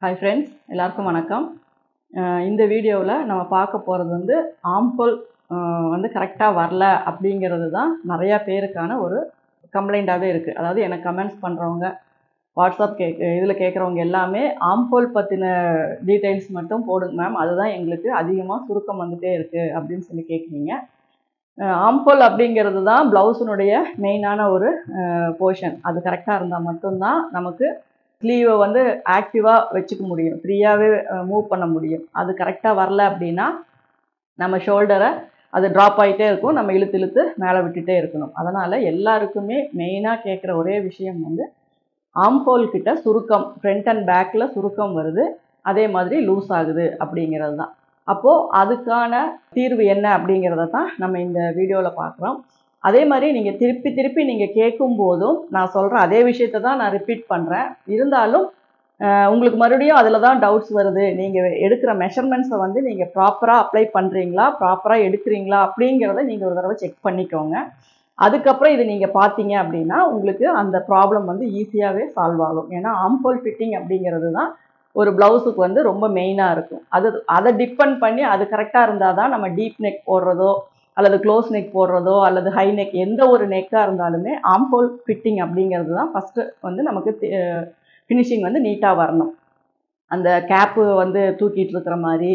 Hi friends, எல்லாருக்கும் வணக்கம். இந்த வீடியோவில் நம்ம பார்க்க போகிறது வந்து ஆம்ஹோல் வந்து கரெக்டாக வரல அப்படிங்கிறது தான் நிறையா பேருக்கான ஒரு கம்ப்ளைண்ட்டாகவே இருக்குது. அதாவது எனக்கு கமெண்ட்ஸ் பண்ணுறவங்க, வாட்ஸ்அப் இதில் கேட்குறவங்க எல்லாமே ஆம்ஹோல் பற்றின டீட்டெயில்ஸ் மட்டும் போடுங்க மேம், அதுதான் எங்களுக்கு அதிகமாக சுருக்கம் வந்துகிட்டே இருக்குது அப்படின்னு சொல்லி கேட்குறீங்க. ஆம்ஹோல் அப்படிங்கிறது தான் ப்ளவுஸினுடைய மெயினான ஒரு போர்ஷன். அது கரெக்டாக இருந்தால் மட்டும்தான் நமக்கு ஸ்லீவை வந்து ஆக்டிவாக வச்சுக்க முடியும், ஃப்ரீயாகவே மூவ் பண்ண முடியும். அது கரெக்டாக வரல அப்படின்னா நம்ம ஷோல்டரை அது ட்ராப் ஆகிட்டே இருக்கும், நம்ம இழுத்து இழுத்து மேலே விட்டுட்டே இருக்கணும். அதனால் எல்லாருக்குமே மெயினாக கேட்குற ஒரே விஷயம் வந்து ஆம்ஹோல் கிட்ட சுருக்கம், ஃப்ரண்ட் அண்ட் பேக்கில் சுருக்கம் வருது, அதே மாதிரி லூஸ் ஆகுது அப்படிங்கிறது தான். அப்போது அதுக்கான தீர்வு என்ன அப்படிங்கிறத தான் நம்ம இந்த வீடியோவில் பார்க்குறோம். அதே மாதிரி நீங்கள் திருப்பி திருப்பி நீங்கள் கேட்கும் போதும் நான் சொல்கிற அதே விஷயத்தை தான் நான் ரிப்பீட் பண்ணுறேன். இருந்தாலும் உங்களுக்கு மறுபடியும் அதில் தான் டவுட்ஸ் வருது. நீங்கள் எடுக்கிற மெஷர்மெண்ட்ஸை வந்து நீங்கள் ப்ராப்பராக அப்ளை பண்ணுறீங்களா, ப்ராப்பராக எடுக்கிறீங்களா அப்படிங்கிறத நீங்கள் ஒரு தடவை செக் பண்ணிக்கோங்க. அதுக்கப்புறம் இது நீங்கள் பார்த்தீங்க அப்படின்னா உங்களுக்கு அந்த ப்ராப்ளம் வந்து ஈஸியாகவே சால்வ் ஆகும். ஏன்னா ஆம்ஹோல் ஃபிட்டிங் அப்படிங்கிறது தான் ஒரு ப்ளவுஸுக்கு வந்து ரொம்ப மெயினாக இருக்கும். அதை டிபெண்ட் பண்ணி அது கரெக்டாக இருந்தால் தான் நம்ம டீப் நெக் போடுறதோ அல்லது க்ளோஸ் நெக் போடுறதோ அல்லது ஹை நெக் எந்த ஒரு நெக்காக இருந்தாலுமே ஆம்ஹோல் ஃபிட்டிங் அப்படிங்கிறது தான் ஃபஸ்ட்டு வந்து நமக்கு ஃபினிஷிங் வந்து நீட்டாக வரணும். அந்த கேப்பு வந்து தூக்கிட்டு இருக்கிற மாதிரி,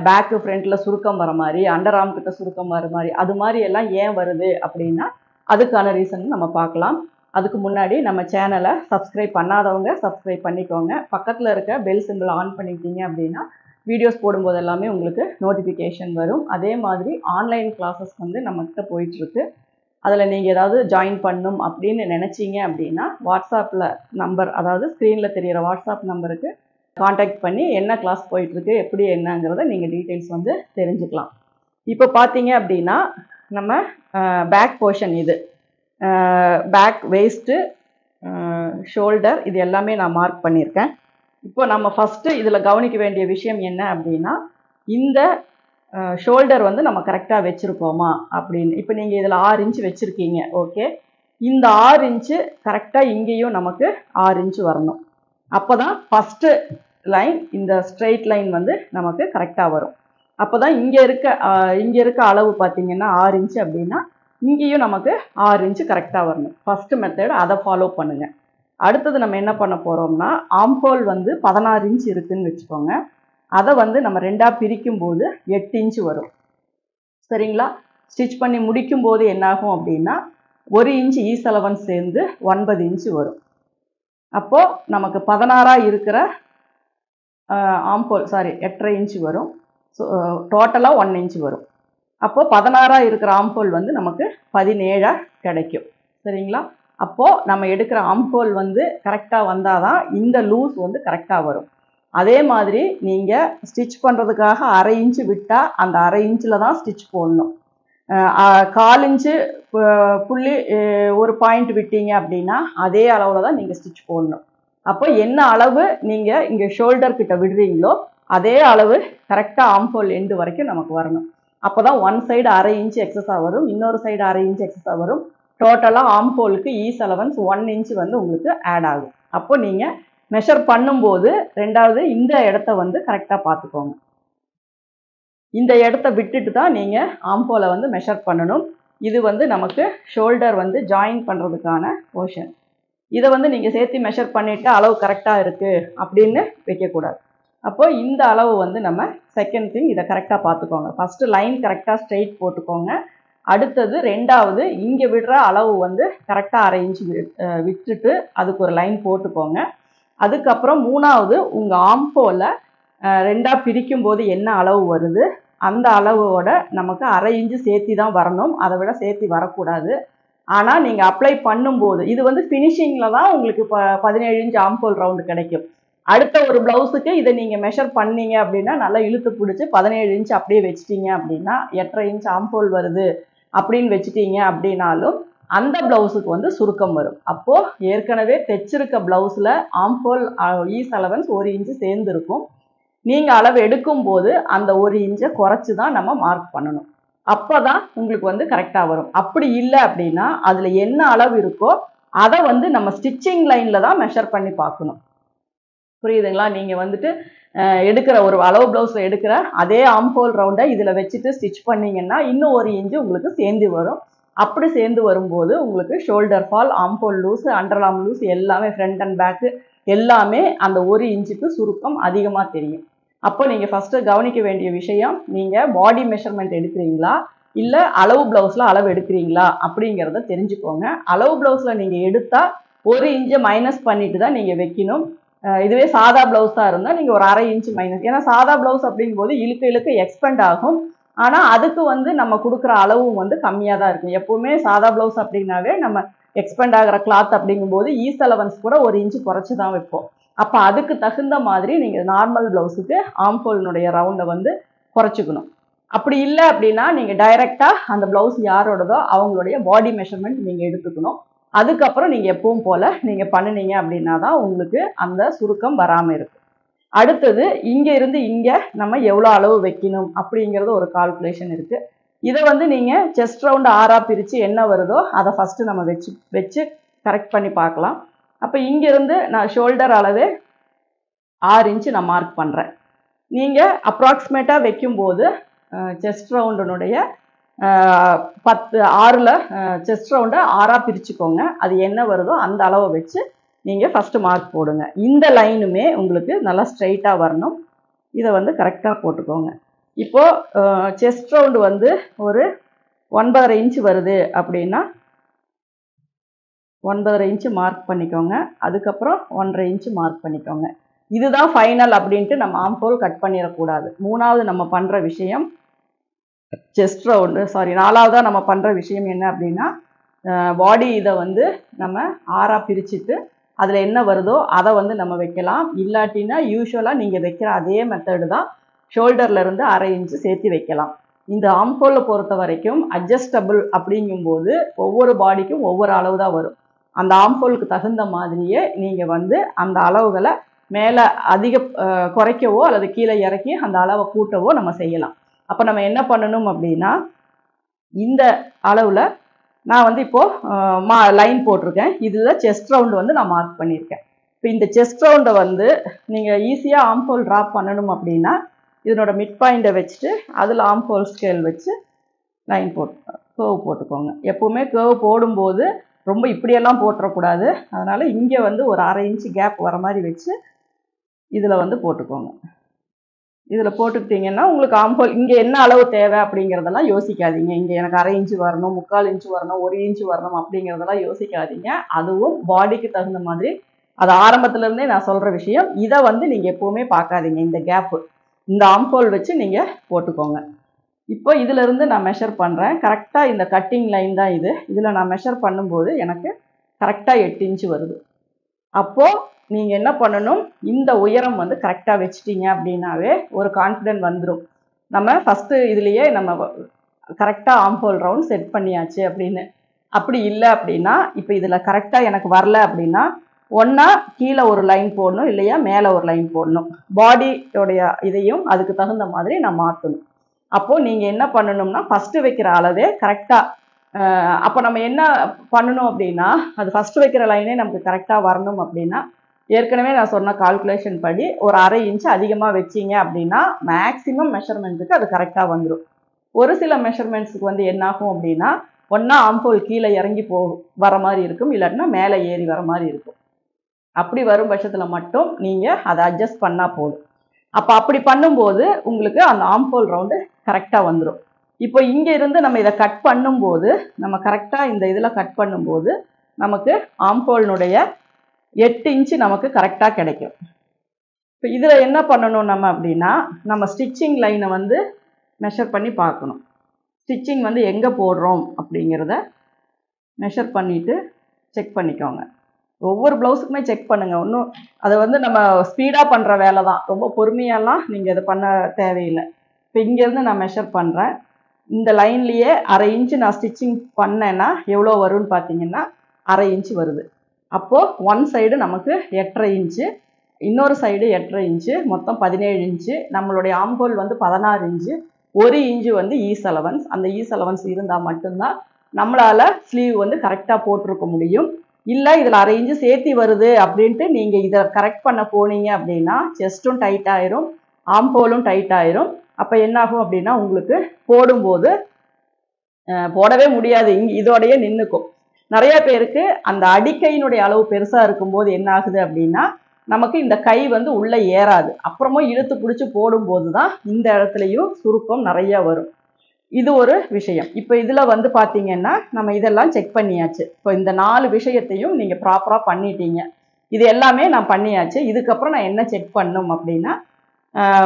பேக்கு ஃப்ரண்ட்டில் சுருக்கம் வர மாதிரி, அண்டர் ஆர்ம் கிட்ட சுருக்கம் வர மாதிரி, அது மாதிரி எல்லாம் ஏன் வருது அப்படின்னா அதுக்கான ரீசன் நம்ம பார்க்கலாம். அதுக்கு முன்னாடி நம்ம சேனலை சப்ஸ்கிரைப் பண்ணாதவங்க சப்ஸ்கிரைப் பண்ணிக்கோங்க. பக்கத்தில் இருக்க பெல் சிம்பிள் ஆன் பண்ணிட்டீங்க அப்படின்னா வீடியோஸ் போடும்போது எல்லாமே உங்களுக்கு நோட்டிஃபிகேஷன் வரும். அதே மாதிரி ஆன்லைன் கிளாஸஸ் வந்து நம்மகிட்ட போயிட்டுருக்கு. அதில் நீங்கள் ஏதாவது ஜாயின் பண்ணணும் அப்படின்னு நினச்சிங்க அப்படின்னா வாட்ஸ்அப்பில் நம்பர், அதாவது ஸ்க்ரீனில் தெரிகிற வாட்ஸ்அப் நம்பருக்கு காண்டாக்ட் பண்ணி என்ன கிளாஸ் போயிட்டுருக்கு, எப்படி என்னங்கிறத நீங்கள் டீட்டெயில்ஸ் வந்து தெரிஞ்சுக்கலாம். இப்போ பார்த்தீங்க அப்படின்னா நம்ம பேக் போர்ஷன், இது பேக், வேஸ்ட்டு, ஷோல்டர், இது எல்லாமே நான் மார்க் பண்ணியிருக்கேன். இப்போ நம்ம ஃபஸ்ட்டு இதில் கவனிக்க வேண்டிய விஷயம் என்ன அப்படின்னா இந்த ஷோல்டர் வந்து நம்ம கரெக்டாக வச்சுருக்கோமா அப்படின்னு. இப்போ நீங்கள் இதில் 6 இன்ச்சு வச்சுருக்கீங்க, ஓகே. இந்த 6 இன்ச்சு கரெக்டாக இங்கேயும் நமக்கு 6 இன்ச்சு வரணும். அப்போ தான் ஃபஸ்ட்டு லைன், இந்த ஸ்ட்ரெயிட் லைன் வந்து நமக்கு கரெக்டாக வரும். அப்போ தான் இங்கே இருக்க அளவு பார்த்தீங்கன்னா 6 இன்ச்சு அப்படின்னா இங்கேயும் நமக்கு 6 இன்ச்சு கரெக்டாக வரணும். ஃபஸ்ட்டு மெத்தட், அதை ஃபாலோ பண்ணுங்கள். அடுத்தது நம்ம என்ன பண்ண போகிறோம்னா ஆம்ஹோல் வந்து 16 இன்ச் இருக்குதுன்னு வச்சுக்கோங்க. அதை வந்து நம்ம ரெண்டாக பிரிக்கும் போது 8 இன்ச்சு வரும், சரிங்களா? ஸ்டிச் பண்ணி முடிக்கும் போது என்னாகும் அப்படின்னா 1 இன்ச்சு ஈஸ் அலவன்ஸ் சேர்ந்து 9 இன்ச்சு வரும். அப்போது நமக்கு 16ஆக இருக்கிற ஆம்ஹோல் 8.5 இன்ச்சு வரும். ஸோ டோட்டலாக 1 இன்ச்சு வரும். அப்போது 16ஆக இருக்கிற ஆம்ஹோல் வந்து நமக்கு 17ஆக கிடைக்கும், சரிங்களா? அப்போது நம்ம எடுக்கிற ஆம்ஹோல் வந்து கரெக்டாக வந்தால் தான் இந்த லூஸ் வந்து கரெக்டாக வரும். அதே மாதிரி நீங்கள் ஸ்டிச் பண்ணுறதுக்காக 1/2 இன்ச்சு விட்டால் அந்த 1/2 இன்ச்சில் தான் ஸ்டிச் போடணும். 1/4 இன்ச்சு புள்ளி ஒரு பாயிண்ட் விட்டீங்க அப்படின்னா அதே அளவில் தான் நீங்கள் ஸ்டிச் போடணும். அப்போ என்ன அளவு நீங்கள் இங்கே ஷோல்டர் கிட்ட விடுறீங்களோ அதே அளவு கரெக்டாக ஆம்ஹோல் எண்டு வரைக்கும் நமக்கு வரணும். அப்போ தான் ஒன் சைடு 1/2 இன்ச்சு எக்ஸஸாக வரும், இன்னொரு சைடு 1/2 இன்ச்சு எக்ஸஸாக வரும். டோட்டலாக ஆம்ஹோலுக்கு ஈஸ் அலவன்ஸ் 1 இன்ச்சு வந்து உங்களுக்கு ஆட் ஆகும். அப்போ நீங்கள் மெஷர் பண்ணும்போது ரெண்டாவது இந்த இடத்த வந்து கரெக்டாக பார்த்துக்கோங்க. இந்த இடத்த விட்டுட்டு தான் நீங்கள் ஆம்ஹோலை வந்து மெஷர் பண்ணணும். இது வந்து நமக்கு ஷோல்டர் வந்து ஜாயின் பண்ணுறதுக்கான போர்ஷன். இதை வந்து நீங்கள் சேர்த்து மெஷர் பண்ணிவிட்டு அளவு கரெக்டாக இருக்குது அப்படின்னு வைக்கக்கூடாது. அப்போது இந்த அளவு வந்து நம்ம செகண்ட் திங், இதை கரெக்டாக பார்த்துக்கோங்க. ஃபஸ்ட்டு லைன் கரெக்டாக ஸ்ட்ரெயிட் போட்டுக்கோங்க. அடுத்தது ரெண்டாவது இங்கே விடுற அளவு வந்து கரெக்டாக 1/2 இன்ச்சு விட்டுட்டு அதுக்கு ஒரு லைன் போட்டுக்கோங்க. அதுக்கப்புறம் மூணாவது உங்கள் ஆம்ஹோலை ரெண்டாக பிரிக்கும் போது என்ன அளவு வருது அந்த அளவோட நமக்கு 1/2 இன்ச்சு சேர்த்தி தான் வரணும், அதை விட சேர்த்தி வரக்கூடாது. ஆனால் நீங்கள் அப்ளை பண்ணும்போது இது வந்து ஃபினிஷிங்கில் தான் உங்களுக்கு 17 இன்ச் ஆம்ஹோல் ரவுண்டு கிடைக்கும். அடுத்த ஒரு ப்ளவுஸுக்கு இதை நீங்கள் மெஷர் பண்ணீங்க அப்படின்னா நல்லா இழுத்து பிடிச்சி 17 இன்ச் அப்படியே வச்சிட்டீங்க அப்படின்னா 8.5 இன்ச் ஆம்ஹோல் வருது அப்படின்னு வச்சுட்டீங்க அப்படின்னாலும் அந்த ப்ளவுஸுக்கு வந்து சுருக்கம் வரும். அப்போது ஏற்கனவே தைச்சிருக்க ப்ளவுஸில் ஆம்ஹோல் ஈஸ் அலவன்ஸ் 1 இன்ச்சு சேர்ந்துருக்கும். நீங்கள் அளவு எடுக்கும்போது அந்த 1 இன்ச்சை குறைச்சி தான் நம்ம மார்க் பண்ணணும். அப்போ தான் உங்களுக்கு வந்து கரெக்டாக வரும். அப்படி இல்லை அப்படின்னா அதில் என்ன அளவு இருக்கோ அதை வந்து நம்ம ஸ்டிச்சிங் லைனில் தான் மெஷர் பண்ணி பார்க்கணும். புரியுதுங்களா? நீங்கள் வந்துட்டு எடுக்கிற ஒரு அளவு ப்ளவுஸில் எடுக்கிற அதே ஆம்ஹோல் ரவுண்டை இதில் வச்சுட்டு ஸ்டிச் பண்ணிங்கன்னா இன்னும் 1 இன்ச்சு உங்களுக்கு சேர்ந்து வரும். அப்படி சேர்ந்து வரும்போது உங்களுக்கு shoulder fall, armhole loose, underarm loose எல்லாமே ஃப்ரண்ட் அண்ட் பேக்கு எல்லாமே அந்த 1 இன்ச்சுக்கு சுருக்கம் அதிகமாக தெரியும். அப்போ நீங்கள் ஃபஸ்ட்டு கவனிக்க வேண்டிய விஷயம், நீங்கள் பாடி மெஷர்மெண்ட் எடுக்கிறீங்களா இல்லை அளவு ப்ளவுஸில் அளவு எடுக்கிறீங்களா அப்படிங்கிறத தெரிஞ்சுக்கோங்க. அளவு ப்ளவுஸில் நீங்கள் எடுத்தால் 1 இன்ச்சை மைனஸ் பண்ணிட்டு தான் நீங்கள் வைக்கணும். இதுவே சாதா ப்ளவுஸாக இருந்தால் நீங்கள் ஒரு 1/2 இன்ச்சு மைனஸ், ஏன்னா சாதா ப்ளவுஸ் அப்படிங்கும்போது இழுக்க இழுக்க எக்ஸ்பெண்ட் ஆகும். ஆனால் அதுக்கு வந்து நம்ம கொடுக்குற அளவும் வந்து கம்மியாக தான் இருக்கும். எப்போவுமே சாதா ப்ளவுஸ் அப்படின்னாவே நம்ம எக்ஸ்பெண்ட் ஆகிற கிளாத் அப்படிங்கும்போது ஈஸ்ட் அலவன்ஸ் கூட 1 இன்ச்சு குறைச்சி தான் வைப்போம். அப்போ அதுக்கு தகுந்த மாதிரி நீங்கள் நார்மல் ப்ளவுஸுக்கு ஆம்ஹோலினுடைய ரவுண்டை வந்து குறைச்சிக்கணும். அப்படி இல்லை அப்படின்னா நீங்கள் டைரெக்டாக அந்த ப்ளவுஸ் யாரோடதோ அவங்களுடைய பாடி மெஷர்மெண்ட் நீங்கள் எடுத்துக்கணும். அதுக்கப்புறம் நீங்கள் எப்பவும் போல் நீங்கள் பண்ணினீங்க அப்படின்னா தான் உங்களுக்கு அந்த சுருக்கம் வராமல் இருக்கும். அடுத்தது இங்கே இருந்து இங்கே நம்ம எவ்வளோ அளவு வைக்கணும் அப்படிங்கிறது ஒரு கால்குலேஷன் இருக்குது. இதை வந்து நீங்கள் செஸ்ட் ரவுண்டு 6ஆக பிரித்து என்ன வருதோ அதை ஃபஸ்ட்டு நம்ம வச்சு கரெக்ட் பண்ணி பார்க்கலாம். அப்போ இங்கேருந்து நான் ஷோல்டர் அளவு 6 இன்ச்சு நான் மார்க் பண்ணுறேன். நீங்கள் அப்ராக்சிமேட்டாக வைக்கும்போது செஸ்ட் ரவுண்டினுடைய 6ல் செஸ்ட் ரவுண்டை 6ஆக பிரிச்சுக்கோங்க. அது என்ன வருதோ அந்த அளவை வச்சு நீங்கள் ஃபஸ்ட்டு மார்க் போடுங்க. இந்த லைனுமே உங்களுக்கு நல்லா ஸ்ட்ரைட்டாக வரணும். இதை வந்து கரெக்டாக போட்டுக்கோங்க. இப்போது செஸ்ட் ரவுண்டு வந்து ஒரு 9.5 இன்ச்சு வருது அப்படின்னா 9.5 இன்ச்சு மார்க் பண்ணிக்கோங்க. அதுக்கப்புறம் 1.5 இன்ச்சு மார்க் பண்ணிக்கோங்க. இதுதான் ஃபைனல் அப்படின்ட்டு நம்ம ஆம்ஹோல் கட் பண்ணிடக்கூடாது. 3வது நம்ம பண்ணுற விஷயம் செஸ்ட் ரவுண்டு, 4வதாக நம்ம பண்ணுற விஷயம் என்ன அப்படின்னா, பாடி இதை வந்து நம்ம 6ஆக பிரிச்சுட்டு அதில் என்ன வருதோ அதை வந்து நம்ம வைக்கலாம். இல்லாட்டினா யூஸ்வலாக நீங்கள் வைக்கிற அதே மெத்தடு தான் ஷோல்டர்லேருந்து 1/2 இன்ச்சு சேர்த்து வைக்கலாம். இந்த ஆம்ஹோலில் பொறுத்த வரைக்கும் அட்ஜஸ்டபிள் அப்படிங்கும்போது ஒவ்வொரு பாடிக்கும் ஒவ்வொரு அளவு தான் வரும். அந்த ஆம்ஹோலுக்கு தகுந்த மாதிரியே நீங்கள் வந்து அந்த அளவுகளை மேலே அதிக குறைக்கவோ அல்லது கீழே இறக்கி அந்த அளவை கூட்டவோ நம்ம செய்யலாம். அப்போ நம்ம என்ன பண்ணணும் அப்படின்னா, இந்த அளவில் நான் வந்து இப்போது லைன் போட்டிருக்கேன். இதில் செஸ்ட் ரவுண்டு வந்து நான் மார்க் பண்ணியிருக்கேன். இப்போ இந்த செஸ்ட் ரவுண்டை வந்து நீங்கள் ஈஸியாக ஆம்ஹோல் ட்ராப் பண்ணணும் அப்படின்னா இதனோட மிட் பாயிண்ட்டை வச்சுட்டு அதில் ஆம்ஹோல் ஸ்கேல் வச்சு லைன் கேர்வ் போட்டுக்கோங்க. எப்போவுமே கேர்வ் போடும்போது ரொம்ப இப்படியெல்லாம் போட்டுறக்கூடாது. அதனால் இங்கே வந்து ஒரு 1/2 இன்ச்சு கேப் வர மாதிரி வச்சு இதில் வந்து போட்டுக்கோங்க. இதில் போட்டுக்கிட்டிங்கன்னா உங்களுக்கு ஆம்ஹோல் இங்கே என்ன அளவு தேவை அப்படிங்கிறதெல்லாம் யோசிக்காதீங்க. இங்கே எனக்கு 1/2 இன்ச்சு வரணும், 3/4 இன்ச்சு வரணும், 1 இன்ச்சு வரணும் அப்படிங்கிறதெல்லாம் யோசிக்காதீங்க. அதுவும் பாடிக்கு தகுந்த மாதிரி அது ஆரம்பத்துலேருந்தே நான் சொல்கிற விஷயம். இதை வந்து நீங்கள் எப்போவுமே பார்க்காதீங்க. இந்த கேப்பு இந்த ஆம்ஹோல் வச்சு நீங்கள் போட்டுக்கோங்க. இப்போ இதிலிருந்து நான் மெஷர் பண்ணுறேன். கரெக்டாக இந்த கட்டிங் லைன் தான் இது. இதில் நான் மெஷர் பண்ணும்போது எனக்கு கரெக்டாக 8 இன்ச்சு வருது. அப்போது நீங்கள் என்ன பண்ணணும், இந்த உயரம் வந்து கரெக்டாக வச்சிட்டிங்க அப்படின்னாவே ஒரு கான்ஃபிடென்ட் வந்துடும். நம்ம ஃபஸ்ட்டு இதுலேயே நம்ம கரெக்டாக ஆம்ஹோல் ரவுண்ட் செட் பண்ணியாச்சு அப்படின்னு. அப்படி இல்லை அப்படின்னா இப்போ இதில் கரெக்டாக எனக்கு வரல அப்படின்னா ஒன்றா கீழே ஒரு லைன் போடணும், இல்லையா மேலே ஒரு லைன் போடணும். பாடியோடைய இதையும் அதுக்கு தகுந்த மாதிரி நான் மாற்றணும். அப்போது நீங்கள் என்ன பண்ணணும்னா ஃபஸ்ட்டு வைக்கிற அளவே கரெக்டாக அப்போ நம்ம என்ன பண்ணணும் அப்படின்னா அது ஃபஸ்ட்டு வைக்கிற லைனே நமக்கு கரெக்டாக வரணும் அப்படின்னா ஏற்கனவே நான் சொன்ன கால்குலேஷன் படி ஒரு 1/2 இன்ச்சு அதிகமாக வச்சிங்க அப்படின்னா மேக்ஸிமம் மெஷர்மெண்ட்டுக்கு அது கரெக்டாக வந்துடும். ஒரு சில மெஷர்மெண்ட்ஸுக்கு வந்து என்னாகும் அப்படின்னா ஒன்றா ஆம்ஹோல் கீழே இறங்கி வர மாதிரி இருக்கும், இல்லாட்டினா மேலே ஏறி வர மாதிரி இருக்கும். அப்படி வரும் பட்சத்தில் மட்டும் நீங்கள் அதை அட்ஜஸ்ட் பண்ணால் போதும். அப்போ அப்படி பண்ணும்போது உங்களுக்கு அந்த ஆம்ஹோல் ரவுண்டு கரெக்டாக வந்துடும். இப்போ இங்கே இருந்து நம்ம இதை கட் பண்ணும்போது நம்ம கரெக்டாக இந்த இதில் கட் பண்ணும்போது நமக்கு ஆம்ஹோலினுடைய 8 இன்ச்சு நமக்கு கரெக்டாக கிடைக்கும். இப்போ இதில் என்ன பண்ணணும் நம்ம அப்படின்னா நம்ம ஸ்டிச்சிங் லைனை வந்து மெஷர் பண்ணி பார்க்கணும். ஸ்டிச்சிங் வந்து எங்கே போடுறோம் அப்படிங்கிறத மெஷர் பண்ணிவிட்டு செக் பண்ணிக்கோங்க. ஒவ்வொரு ப்ளவுஸுக்குமே செக் பண்ணுங்கள். இன்னும் அதை வந்து நம்ம ஸ்பீடாக பண்ணுற வேலை தான், ரொம்ப பொறுமையாலாம் நீங்கள் இதை பண்ண தேவையில்லை. இப்போ இங்கேருந்து நான் மெஷர் பண்ணுறேன். இந்த லைன்லேயே 1/2 இன்ச்சு நான் ஸ்டிச்சிங் பண்ணேன்னா எவ்வளோ வரும்னு பார்த்தீங்கன்னா 1/2 இன்ச்சு வருது. அப்போது ஒன் சைடு நமக்கு 8.5 இன்ச்சு, இன்னொரு சைடு 8.5 இன்ச்சு, மொத்தம் 17 இன்ச்சு. நம்மளுடைய ஆம்ஹோல் வந்து 16 இன்ச்சு. 1 இன்ச்சு வந்து ஈஸ் அலவன்ஸ். அந்த ஈஸ் அலவன்ஸ் இருந்தால் மட்டும்தான் நம்மளால் ஸ்லீவ் வந்து கரெக்டாக போட்டிருக்க முடியும். இல்லை இதில் 1/2 இன்ச்சு சேர்த்தி வருது அப்படின்ட்டு நீங்கள் இதை கரெக்ட் பண்ண போனீங்க அப்படின்னா செஸ்ட்டும் டைட் ஆயிரும், ஆம்போலும் டைட் ஆயிரும். அப்போ என்னாகும் அப்படின்னா உங்களுக்கு போடும்போது போடவே முடியாது, இதோடையே நின்றுக்கும். நிறைய பேருக்கு அந்த அடிக்கையினுடைய அளவு பெருசாக இருக்கும்போது என்ன ஆகுது அப்படின்னா நமக்கு இந்த கை வந்து உள்ளே ஏறாது. அப்புறமும் இழுத்து பிடிச்சி போடும்போது தான் இந்த இடத்துலையும் சுருக்கம் நிறைய வரும். இது ஒரு விஷயம். இப்போ இதில் வந்து பார்த்தீங்கன்னா நம்ம இதெல்லாம் செக் பண்ணியாச்சு. இப்போ இந்த 4 விஷயத்தையும் நீங்கள் ப்ராப்பராக பண்ணிட்டீங்க. இது எல்லாமே நான் பண்ணியாச்சு. இதுக்கப்புறம் நான் என்ன செக் பண்ணணும் அப்படின்னா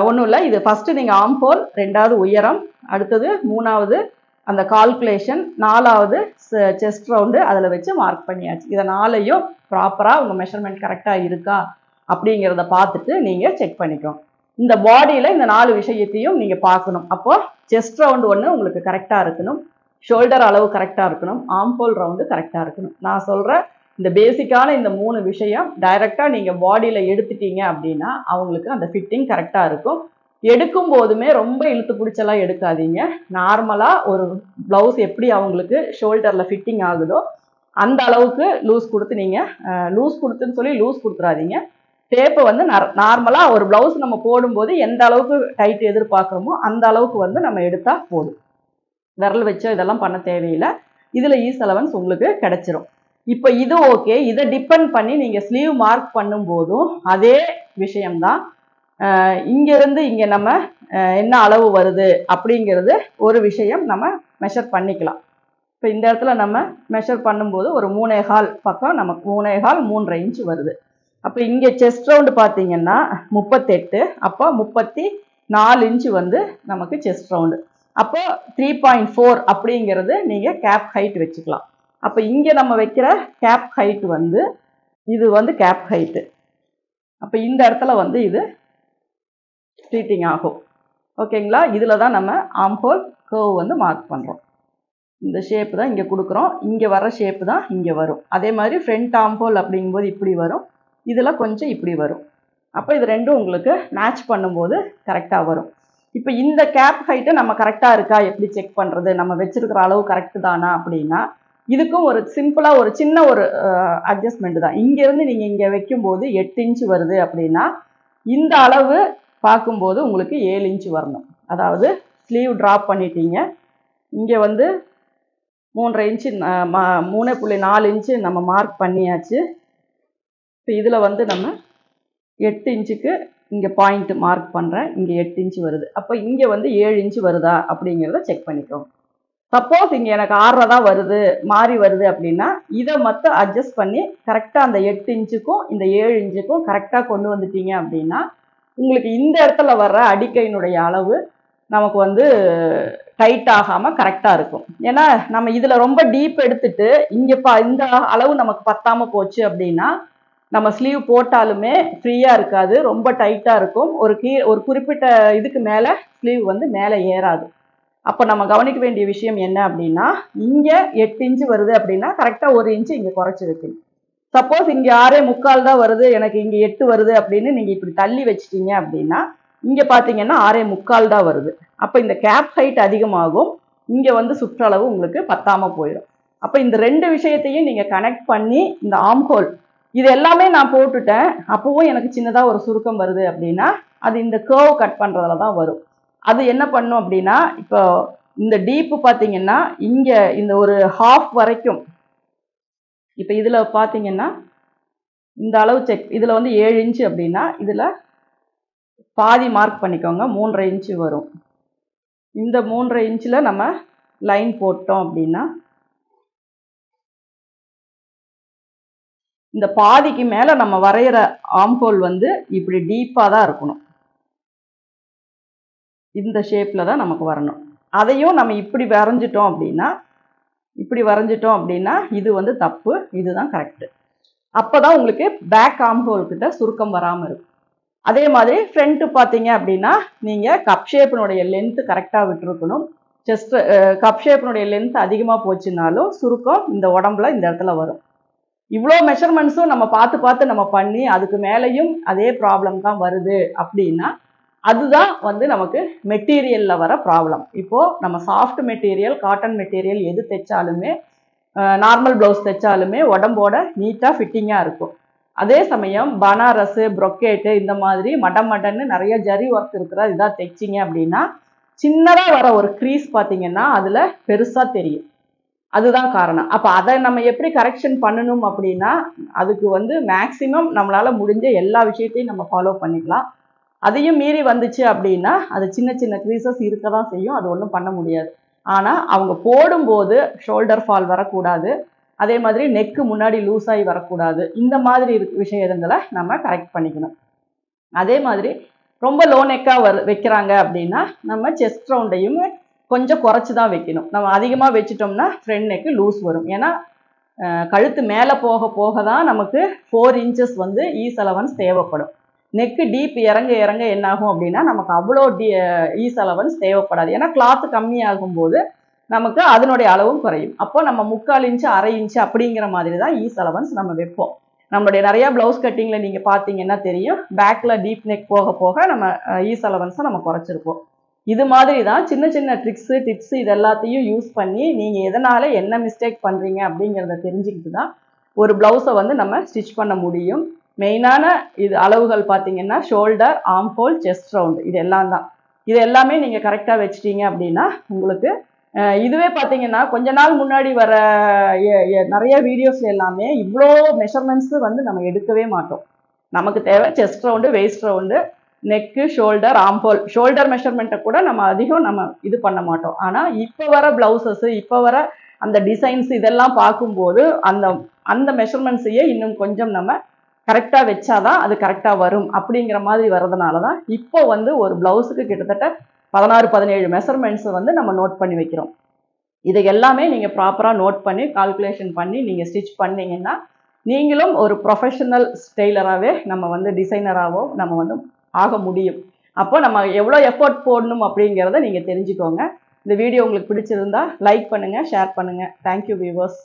ஒன்றும் இல்லை. இது ஃபஸ்ட்டு நீங்கள் ஆம்போல், 2வது உயரம், அடுத்தது 3வது அந்த கால்குலேஷன், 4வது செஸ்ட் ரவுண்டு அதில் வச்சு மார்க் பண்ணியாச்சு. இதை 4ஐயும் ப்ராப்பராக உங்கள் மெஷர்மெண்ட் கரெக்டாக இருக்கா அப்படிங்கிறத பார்த்துட்டு நீங்கள் செக் பண்ணிக்கோங்க. இந்த பாடியில் இந்த 4 விஷயத்தையும் நீங்கள் பார்க்கணும். அப்போது செஸ்ட் ரவுண்டு ஒன்று உங்களுக்கு கரெக்டாக இருக்கணும், ஷோல்டர் அளவு கரெக்டாக இருக்கணும், ஆம்போல் ரவுண்டு கரெக்டாக இருக்கணும். நான் சொல்கிற இந்த பேசிக்கான இந்த 3 விஷயம் டைரெக்டாக நீங்கள் பாடியில் எடுத்துட்டீங்க அப்படின்னா அவங்களுக்கு அந்த ஃபிட்டிங் கரெக்டாக இருக்கும். எடுக்கும் போதுமே ரொம்ப இழுத்து பிடிச்செல்லாம் எடுக்காதீங்க. நார்மலாக ஒரு ப்ளவுஸ் எப்படி அவங்களுக்கு ஷோல்டரில் ஃபிட்டிங் ஆகுதோ அந்த அளவுக்கு லூஸ் கொடுத்து நீங்கள் லூஸ் கொடுத்துறாதீங்க. டேப்பை வந்து நார்மலாக ஒரு ப்ளவுஸ் நம்ம போடும்போது எந்த அளவுக்கு டைட் எதிர்பார்க்குறோமோ அந்த அளவுக்கு வந்து நம்ம எடுத்தால் போதும். விரல் வச்சு இதெல்லாம் பண்ண தேவையில்லை. இதில் ஈஸ் அலவன்ஸ் உங்களுக்கு கிடைச்சிரும். இப்போ இது ஓகே. இதை டிபெண்ட் பண்ணி நீங்கள் ஸ்லீவ் மார்க் பண்ணும்போதும் அதே விஷயம்தான். இங்கேருந்து இங்கே நம்ம என்ன அளவு வருது அப்படிங்கிறது ஒரு விஷயம் நம்ம மெஷர் பண்ணிக்கலாம். இப்போ இந்த இடத்துல நம்ம மெஷர் பண்ணும்போது ஒரு 3.25 பக்கம் நமக்கு 3.25 இன்ச்சு வருது. அப்போ இங்கே செஸ்ட் ரவுண்டு பார்த்தீங்கன்னா 38, அப்போ 34 இன்ச்சு வந்து நமக்கு செஸ்ட் ரவுண்டு. அப்போ 3.4 அப்படிங்கிறது நீங்கள் கேப் ஹைட் வச்சுக்கலாம். அப்போ இங்கே நம்ம வைக்கிற கேப் ஹைட் வந்து இது வந்து கேப் ஹைட்டு. அப்போ இந்த இடத்துல வந்து இது ஸ்ட்ரீட்டிங் ஆகும். ஓகேங்களா? இதில் தான் நம்ம ஆம்போல் கர்வ் வந்து மார்க் பண்ணுறோம். இந்த ஷேப்பு தான் இங்கே கொடுக்குறோம். இங்கே வர ஷேப்பு தான் இங்கே வரும். அதே மாதிரி ஃப்ரண்ட் ஆம்போல் அப்படிங்கும்போது இப்படி வரும், இதில் கொஞ்சம் இப்படி வரும். அப்போ இது ரெண்டும் உங்களுக்கு மேட்ச் பண்ணும்போது கரெக்டாக வரும். இப்போ இந்த கேப் ஹைட்டை நம்ம கரெக்டாக இருக்கா எப்படி செக் பண்ணுறது, நம்ம வச்சுருக்கிற அளவு கரெக்டு தானா அப்படின்னா இதுக்கும் ஒரு சிம்பிளாக ஒரு சின்ன ஒரு அட்ஜஸ்ட்மெண்ட் தான். இங்கேருந்து நீங்கள் இங்கே வைக்கும்போது 8 இன்ச்சு வருது அப்படின்னா இந்த அளவு பார்க்கும்போது உங்களுக்கு 7 இன்ச்சு வரணும். அதாவது ஸ்லீவ் ட்ராப் பண்ணிட்டீங்க, இங்கே வந்து 3.5 இன்ச்சு 3.4 இன்ச்சு நம்ம மார்க் பண்ணியாச்சு. இப்போ இதில் வந்து நம்ம 8 இன்ச்சுக்கு இங்கே பாயிண்ட் மார்க் பண்ணுறேன், இங்கே 8 இன்ச்சு வருது. அப்போ இங்கே வந்து 7 இன்ச்சு வருதா அப்படிங்கிறத செக் பண்ணிக்கோங்க. சப்போஸ் இங்கே எனக்கு 6 தான் வருது, மாறி வருது அப்படின்னா இதை மட்டும் அட்ஜஸ்ட் பண்ணி கரெக்டாக அந்த 8 இன்ச்சுக்கும் இந்த 7 இன்ச்சுக்கும் கரெக்டாக கொண்டு வந்துட்டீங்க அப்படின்னா உங்களுக்கு இந்த இடத்துல வர்ற அடிக்கையினுடைய அளவு நமக்கு வந்து டைட் ஆகாமல் கரெக்டாக இருக்கும். ஏன்னா நம்ம இதில் ரொம்ப டீப் எடுத்துட்டு இங்கே இந்த அளவு நமக்கு பத்தாமல் போச்சு அப்படின்னா நம்ம ஸ்லீவ் போட்டாலுமே ஃப்ரீயாக இருக்காது, ரொம்ப டைட்டாக இருக்கும். ஒரு குறிப்பிட்ட இதுக்கு மேலே ஸ்லீவ் வந்து மேலே ஏறாது. அப்போ நம்ம கவனிக்க வேண்டிய விஷயம் என்ன அப்படின்னா இங்கே 8 இன்ச்சு வருது அப்படின்னா கரெக்டாக 1 இன்ச்சு இங்கே குறைச்சி வைக்கணும். சப்போஸ் இங்கே 6.25 தான் வருது, எனக்கு இங்கே 8 வருது அப்படின்னு நீங்கள் இப்படி தள்ளி வச்சிட்டீங்க அப்படின்னா இங்கே பார்த்தீங்கன்னா 6.25 தான் வருது. அப்போ இந்த கேப் ஹைட் அதிகமாகும், இங்கே வந்து சுற்றளவு உங்களுக்கு பத்தாமல் போயிடும். அப்போ இந்த 2 விஷயத்தையும் நீங்கள் கனெக்ட் பண்ணி இந்த ஆம்ஹோல் இது எல்லாமே நான் போட்டுட்டேன், அப்பவும் எனக்கு சின்னதாக ஒரு சுருக்கம் வருது அப்படின்னா அது இந்த கர்வ் கட் பண்ணுறதுல தான் வரும். அது என்ன பண்ணும் அப்படின்னா இப்போ இந்த டீப்பு பார்த்தீங்கன்னா இங்கே இந்த ஒரு ஹாஃப் வரைக்கும், இப்போ இதில் பார்த்தீங்கன்னா இந்த அளவு செக், இதில் வந்து 7 இன்ச்சு அப்படின்னா இதில் பாதி மார்க் பண்ணிக்கோங்க, 3.5 இன்ச்சு வரும். இந்த 3.5 இன்ச்சில் நம்ம லைன் போட்டோம் அப்படின்னா இந்த பாதிக்கு மேலே நம்ம வரைகிற ஆம்ஹோல் வந்து இப்படி டீப்பாக தான் இருக்கணும், இந்த ஷேப்பில் தான் நமக்கு வரணும். அதையும் நம்ம இப்படி வரைஞ்சிட்டோம் அப்படின்னா இது வந்து தப்பு, இதுதான் கரெக்டு. அப்போ தான் உங்களுக்கு பேக் ஆம்ஹோல் கிட்ட சுருக்கம் வராமல் இருக்கும். அதே மாதிரி ஃப்ரண்ட்டு பார்த்தீங்க அப்படின்னா நீங்கள் கப் ஷேப்பினுடைய லென்த்து கரெக்டாக விட்டுருக்கணும். செஸ்ட் கப் ஷேப்பினுடைய லென்த் அதிகமாக போச்சுனாலும் சுருக்கம் இந்த உடம்புல இந்த இடத்துல வரும். இவ்வளோ மெஷர்மெண்ட்ஸும் நம்ம பார்த்து நம்ம பண்ணி அதுக்கு மேலேயும் அதே ப்ராப்ளம் தான் வருது அப்படின்னா அதுதான் வந்து நமக்கு மெட்டீரியலில் வர ப்ராப்ளம். இப்போது நம்ம சாஃப்ட் மெட்டீரியல், காட்டன் மெட்டீரியல் எது தைச்சாலுமே நார்மல் ப்ளவுஸ் தைச்சாலுமே உடம்போட நீட்டாக ஃபிட்டிங்காக இருக்கும். அதே சமயம் பனாரஸு, ப்ரொக்கேட்டு இந்த மாதிரி மடன்னு நிறைய ஜரி ஒர்க் இருக்கிற இதாக தைச்சிங்க அப்படின்னா சின்னதாக வர ஒரு க்ரீஸ் பார்த்தீங்கன்னா அதில் பெருசாக தெரியும். அதுதான் காரணம். அப்போ அதை நம்ம எப்படி கரெக்ஷன் பண்ணணும் அப்படின்னா அதுக்கு வந்து மேக்சிமம் நம்மளால் முடிஞ்ச எல்லா விஷயத்தையும் நம்ம ஃபாலோ பண்ணிக்கலாம். அதையும் மீறி வந்துச்சு அப்படின்னா அது சின்ன சின்ன க்ரீசஸ் இருக்க தான் செய்யும். அது ஒன்றும் பண்ண முடியாது. ஆனால் அவங்க போடும்போது ஷோல்டர் ஃபால் வரக்கூடாது. அதே மாதிரி நெக்கு முன்னாடி லூஸ் ஆகி வரக்கூடாது. இந்த மாதிரி விஷயங்களை நம்ம கரெக்ட் பண்ணிக்கணும். அதே மாதிரி ரொம்ப லோ நெக்காக வைக்கிறாங்க அப்படின்னா நம்ம செஸ்ட் ரவுண்டையும் கொஞ்சம் குறைச்சி தான் வைக்கணும். நம்ம அதிகமாக வச்சுட்டோம்னா ஃப்ரண்ட் நெக்கு லூஸ் வரும். ஏன்னா கழுத்து மேலே போக போக தான் நமக்கு 4 இன்ச்சஸ் வந்து ஈஸ் அலவன்ஸ் தேவைப்படும். நெக்கு டீப் இறங்க இறங்க என்னாகும் அப்படின்னா நமக்கு அவ்வளோ ஈஸ் அலவன்ஸ் தேவைப்படாது. ஏன்னா கிளாத்து கம்மியாகும் போது நமக்கு அதனுடைய அளவும் குறையும். அப்போ நம்ம 3/4 இன்ச்சு 1/2 இன்ச்சு அப்படிங்கிற மாதிரி தான் ஈஸ் அலவன்ஸ் நம்ம வைப்போம். நம்மளுடைய நிறையா ப்ளவுஸ் கட்டிங்கில் நீங்கள் பார்த்தீங்கன்னா தெரியும், பேக்கில் டீப் நெக் போக போக நம்ம ஈஸ் அலவன்ஸை நம்ம குறைச்சிருப்போம். இது மாதிரி தான் சின்ன சின்ன ட்ரிக்ஸு டிப்ஸு இது எல்லாத்தையும் யூஸ் பண்ணி நீங்கள் எதனால் என்ன மிஸ்டேக் பண்ணுறீங்க அப்படிங்கிறத தெரிஞ்சுக்கிட்டு தான் ஒரு ப்ளவுஸை வந்து நம்ம ஸ்டிச் பண்ண முடியும். மெயினான இது அளவுகள் பார்த்தீங்கன்னா shoulder, arm whole, chest round இது எல்லாம் தான். இது எல்லாமே நீங்கள் கரெக்டாக வச்சிட்டீங்க அப்படின்னா உங்களுக்கு இதுவே பார்த்தீங்கன்னா கொஞ்ச நாள் முன்னாடி வர நிறைய வீடியோஸ் எல்லாமே இவ்வளோ மெஷர்மெண்ட்ஸு வந்து நம்ம எடுக்கவே மாட்டோம். நமக்கு தேவை chest round, waist round, neck, shoulder, arm hole. Shoulder மெஷர்மெண்ட்டை கூட நம்ம அதிகம் நம்ம இது பண்ண மாட்டோம். ஆனால் இப்போ வர ப்ளவுசஸ்ஸு, இப்போ வர அந்த டிசைன்ஸ் இதெல்லாம் பார்க்கும்போது அந்த மெஷர்மெண்ட்ஸையே இன்னும் கொஞ்சம் நம்ம கரெக்டாக வச்சாதான் அது கரெக்டாக வரும் அப்படிங்கிற மாதிரி வர்றதுனால தான் இப்போ வந்து ஒரு ப்ளவுஸுக்கு கிட்டத்தட்ட 16-17 மெஷர்மெண்ட்ஸை வந்து நம்ம நோட் பண்ணி வைக்கிறோம். இதை எல்லாமே நீங்கள் ப்ராப்பராக நோட் பண்ணி கால்குலேஷன் பண்ணி நீங்கள் ஸ்டிச் பண்ணிங்கன்னா நீங்களும் ஒரு ப்ரொஃபஷனல் டெய்லராகவே நம்ம வந்து டிசைனராகவோ நம்ம வந்து ஆக முடியும். அப்போ நம்ம எவ்வளோ எஃபோர்ட் போடணும் அப்படிங்கிறத நீங்கள் தெரிஞ்சுக்கோங்க. இந்த வீடியோ உங்களுக்கு பிடிச்சிருந்தா லைக் பண்ணுங்கள், ஷேர் பண்ணுங்கள். Thank you viewers.